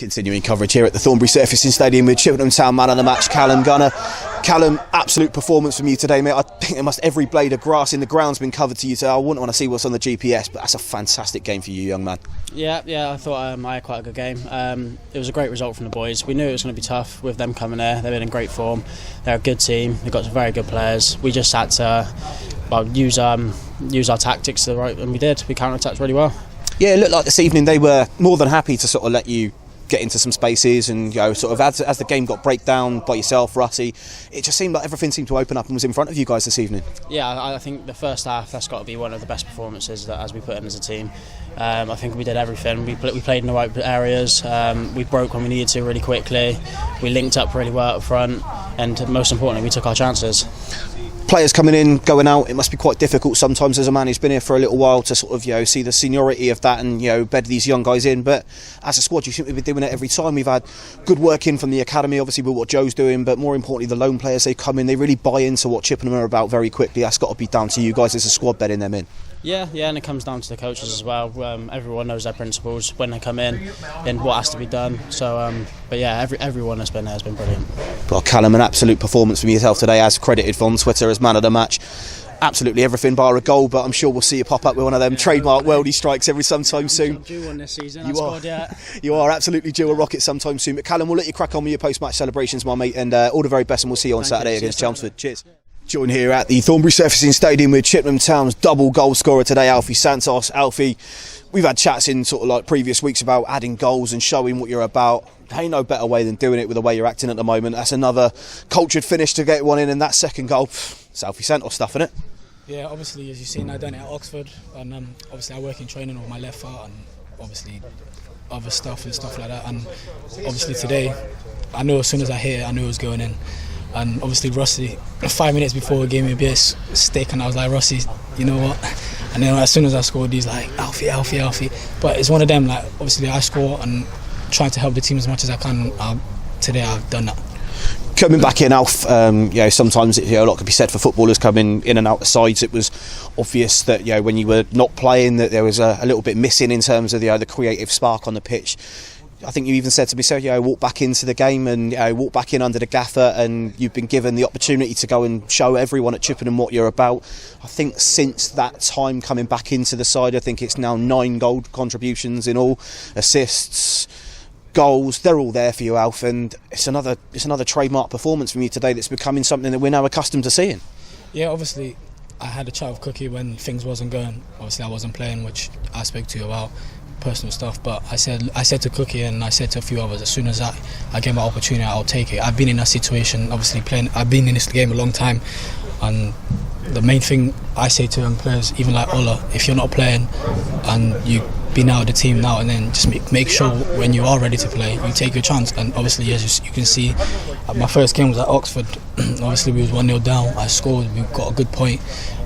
Continuing coverage here at the Thornbury Surfacing Stadium with Chippenham Town man of the match, Callum Gunner. Callum, absolute performance from you today, mate. I think every blade of grass in the ground's been covered to you today. I wouldn't want to see what's on the GPS, but that's a fantastic game for you, young man. Yeah, I thought I had quite a good game. It was a great result from the boys. We knew it was going to be tough with them coming there. They've been in great form. They're a good team. They've got some very good players. We just had to use our tactics to the right, and we did. We counter-attacked really well. Yeah, it looked like this evening they were more than happy to sort of let you get into some spaces, and sort of as the game got breakdown by yourself, Rusty, it just seemed like everything seemed to open up and was in front of you guys this evening. Yeah, I think the first half, that's got to be one of the best performances that as we put in as a team. I think we did everything. We played in the right areas. We broke when we needed to really quickly. We linked up really well up front, and most importantly, we took our chances. Players coming in, going out, it must be quite difficult sometimes as a man who's been here for a little while to sort of see the seniority of that and bed these young guys in. But as a squad, you seem to be doing it every time. We've had good work in from the academy, obviously with what Joe's doing, but more importantly, the loan players, they come in, they really buy into what Chippenham are about very quickly. That's got to be down to you guys as a squad bedding them in. Yeah, and it comes down to the coaches as well. Everyone knows their principles when they come in and what has to be done. So, but yeah, everyone that's been there has been brilliant. Well, Callum, an absolute performance from yourself today, as credited on Twitter as man of the match. Absolutely everything bar a goal, but I'm sure we'll see you pop up with one of them trademark worldie strikes sometime soon. I'm due one this season. You are absolutely due a rocket sometime soon. But Callum, we'll let you crack on with your post-match celebrations, my mate, and all the very best, and we'll see you on Saturday against Chelmsford. Cheers. Joined here at the Thornbury Surfacing Stadium with Chippenham Town's double goal scorer today, Alfie Santos. Alfie, we've had chats in sort of like previous weeks about adding goals and showing what you're about. Ain't no better way than doing it with the way you're acting at the moment. That's another cultured finish to get one in, and that second goal, it's Alfie Santos stuff, isn't it? Yeah, obviously, as you've seen, I've done it at Oxford, and obviously I work in training with my left foot and obviously other stuff and stuff like that. And obviously today, I knew as soon as I hit it, I knew it was going in. And obviously Rusty, 5 minutes before, gave me a bit of stick, and I was like, Rusty, you know what? And then as soon as I scored, he's like, Alfie. But it's one of them, like, obviously I score and trying to help the team as much as I can. Today I've done that. Coming back in, Alf, sometimes a lot could be said for footballers coming in and out the sides. It was obvious that when you were not playing, that there was a little bit missing in terms of the creative spark on the pitch. I think you even said to me, so walk back into the game and walk back in under the gaffer, and you've been given the opportunity to go and show everyone at Chippenham what you're about. I think since that time coming back into the side, I think it's now 9 goal contributions in all, assists, goals, they're all there for you, Alf, and it's another trademark performance from you today that's becoming something that we're now accustomed to seeing. Yeah, obviously I had a chat with Cookie when things wasn't going. Obviously I wasn't playing, which I spoke to you about personal stuff, but I said to Cookie and I said to a few others, as soon as I get my opportunity, I'll take it. I've been in that situation, obviously I've been in this game a long time, and the main thing I say to young players, even like Ola, if you're not playing and you've been out of the team now and then, just make sure when you are ready to play, you take your chance. And obviously, as you can see, my first game was at Oxford. Obviously we was 1-0 down, I scored, we got a good point,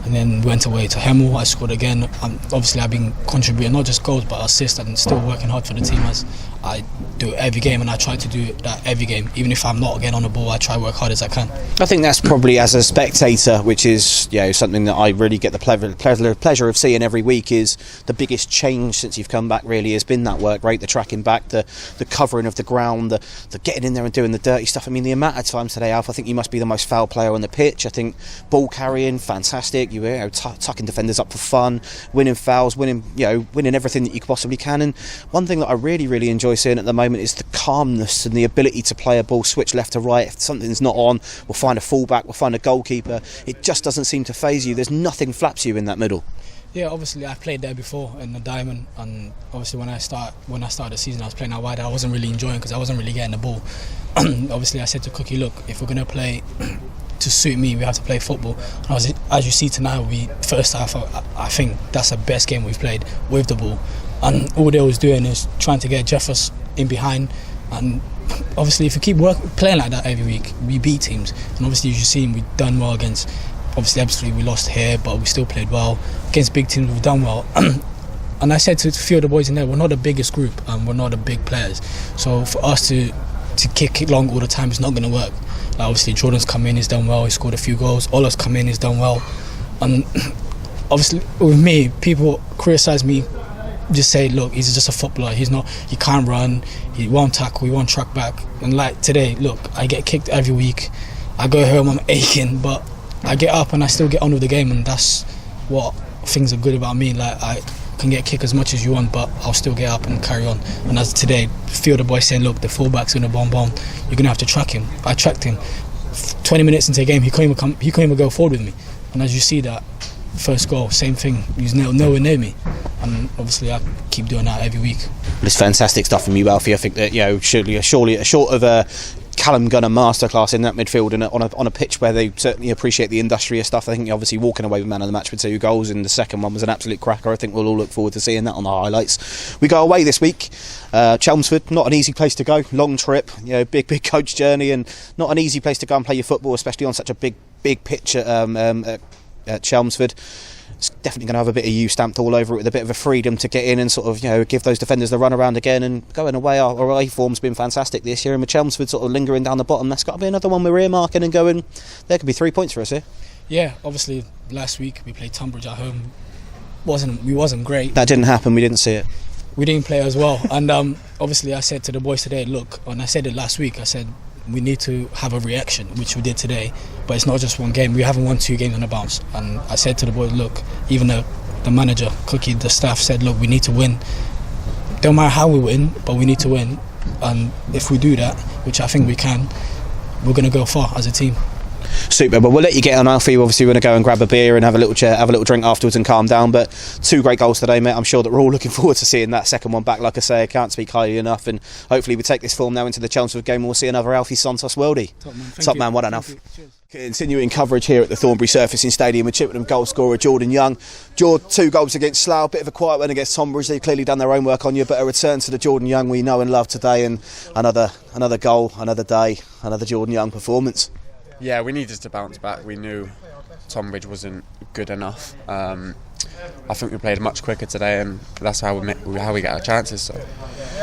and then went away to Hemel, I scored again. Obviously I've been contributing not just goals but assists, and still working hard for the team, as I do it every game, and I try to do that every game. Even if I'm not getting on the ball, I try to work hard as I can. I think that's probably, as a spectator, which is something that I really get the pleasure of seeing every week, is the biggest change since you've come back really has been that work rate, the tracking back, the covering of the ground, the getting in there and doing the dirty stuff. I mean, the amount of times today, Alf, I think you must be the most foul player on the pitch. I think ball carrying, fantastic. You were tucking defenders up for fun, winning fouls, winning everything that you possibly can. And one thing that I really enjoy seeing at the moment is the calmness and the ability to play a ball, switch left to right. If something's not on, we'll find a fullback, we'll find a goalkeeper. It just doesn't seem to faze you. There's nothing flaps you in that middle. Yeah, obviously I played there before in the Diamond, and obviously when I started the season, I was playing out wide. I wasn't really enjoying because I wasn't really getting the ball. Obviously I said to Cookie, look, if we're going to play to suit me, we have to play football. And as you see tonight, first half, I think that's the best game we've played with the ball. And all they was doing is trying to get Jeffers in behind. And obviously if you keep playing like that every week, we beat teams. And obviously as you've seen, we've done well against, obviously we lost here, but we still played well. Against big teams, we've done well. And I said to a few of the boys in there, we're not the biggest group and we're not the big players. So for us to kick long all the time is not going to work. Like obviously Jordan's come in, he's done well, he scored a few goals. Ola's come in, he's done well. And obviously with me, people criticise me just say, look, he's just a footballer. He can't run, he won't tackle, he won't track back. And like today, look, I get kicked every week. I go home, I'm aching, but I get up and I still get on with the game, and that's what things are good about me. Like, I can get kicked as much as you want, but I'll still get up and carry on. And as today, feel the boys saying, look, the fullback's gonna bomb, you're gonna have to track him. I tracked him. 20 minutes into the game, he couldn't even go forward with me. And as you see that first goal, same thing, he was nowhere near me. And obviously I keep doing that every week. It's fantastic stuff from you, Alfie. I think that, surely a short of a Callum Gunner masterclass in that midfield and on a pitch where they certainly appreciate the industrious stuff. I think you're obviously walking away with man of the match with 2 goals, and the second one was an absolute cracker. I think we'll all look forward to seeing that on the highlights. We go away this week. Chelmsford, not an easy place to go. Long trip, big coach journey, and not an easy place to go and play your football, especially on such a big pitch at Chelmsford. It's definitely going to have a bit of you stamped all over it, with a bit of a freedom to get in and sort of give those defenders the run around again. And going away, our away form's been fantastic this year, and with Chelmsford sort of lingering down the bottom, that's got to be another one we're earmarking and going, there could be 3 points for us here. Yeah, obviously last week we played Tunbridge at home. We wasn't great. That didn't happen, we didn't see it. We didn't play as well. And obviously I said to the boys today, look, and I said it last week, I said we need to have a reaction, which we did today. But it's not just one game. We haven't won 2 games on the bounce. And I said to the boys, look, even the manager, Cookie, the staff said, look, we need to win. Don't matter how we win, but we need to win. And if we do that, which I think we can, we're going to go far as a team. Super, but we'll let you get on, Alfie. Obviously, we're going to go and grab a beer and have a little drink afterwards and calm down. But 2 great goals today, mate. I'm sure that we're all looking forward to seeing that second one back. Like I say, I can't speak highly enough. And hopefully, we take this form now into the Chelmsford game and we'll see another Alfie Santos worldie. Top man, well done, Alf. Continuing coverage here at the Thornbury Surfacing Stadium with Chippenham goal scorer Jordan Young. 2 goals against Slough, bit of a quiet one against Tonbridge. They've clearly done their own work on you, but a return to the Jordan Young we know and love today, and another goal, another day, another Jordan Young performance. Yeah, we needed to bounce back. We knew Tonbridge wasn't good enough. I think we played much quicker today, and that's how we get our chances. So.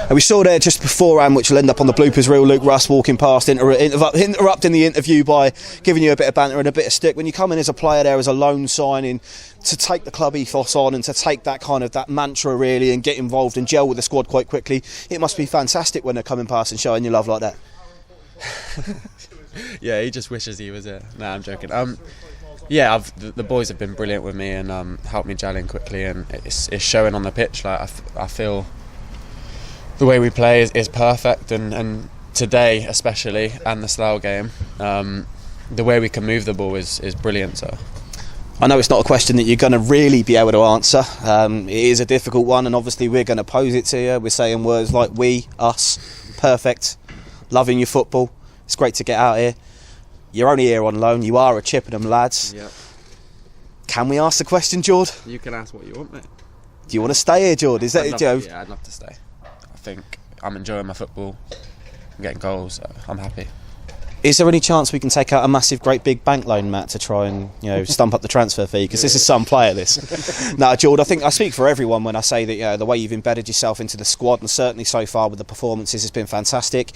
And we saw there just beforehand, which will end up on the bloopers reel, Luke Russ walking past, interrupting the interview by giving you a bit of banter and a bit of stick. When you come in as a player there as a loan signing, to take the club ethos on and to take that mantra really and get involved and gel with the squad quite quickly, it must be fantastic when they're coming past and showing you love like that. Yeah, he just wishes he was here. No, I'm joking. The boys have been brilliant with me and helped me gel in quickly, and it's showing on the pitch. Like I feel the way we play is perfect, and today especially, and the Slough game, the way we can move the ball is brilliant. So. I know it's not a question that you're going to really be able to answer. It is a difficult one, and obviously we're going to pose it to you. We're saying words like we, us, perfect, loving your football. It's great to get out here. You're only here on loan. You are a Chippenham lads. Yep. Can we ask the question, Jord? You can ask what you want, mate. Do you want to stay here, Jord? Is that I'd love to stay. I think I'm enjoying my football. I'm getting goals. So I'm happy. Is there any chance we can take out a massive, great big bank loan, Matt, to try and stump up the transfer fee? Because this is some player, this. No, Jord, I think I speak for everyone when I say that the way you've embedded yourself into the squad, and certainly so far with the performances, has been fantastic.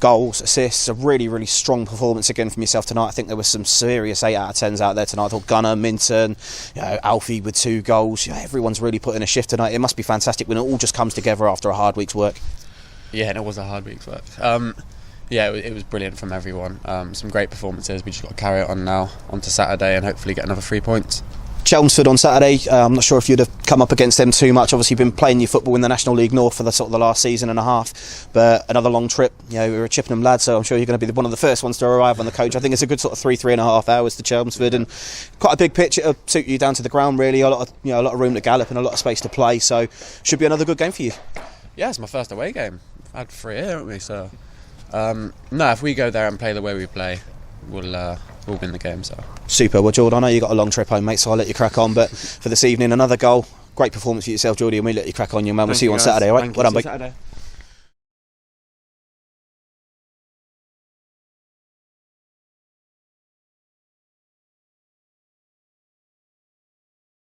Goals, assists, a really, really strong performance again from yourself tonight. I think there were some serious 8 out of 10s out there tonight. I thought Gunner, Minton, Alfie with 2 goals. Everyone's really put in a shift tonight. It must be fantastic when it all just comes together after a hard week's work. Yeah, and it was a hard week's work. Yeah, it was brilliant from everyone. Some great performances. We just got to carry it on now, onto Saturday, and hopefully get another 3 points. Chelmsford on Saturday. I'm not sure if you'd have come up against them too much. Obviously, you've been playing your football in the National League North for the last season and a half. But another long trip. We're a Chippenham lad, so I'm sure you're going to be one of the first ones to arrive on the coach. I think it's a good sort of 3.5 hours to Chelmsford, and quite a big pitch. It'll suit you down to the ground really. A lot of room to gallop and a lot of space to play. So should be another good game for you. Yeah, it's my first away game. I've had 3 here, haven't we? So. No, if we go there and play the way we play, we'll win the game. So super. Well, Jordan, I know you got a long trip home, mate, so I'll let you crack on. But for this evening, another goal, great performance for yourself, Jordy, and we'll let you crack on, young man. We'll see you on Saturday, all right? Well done, mate.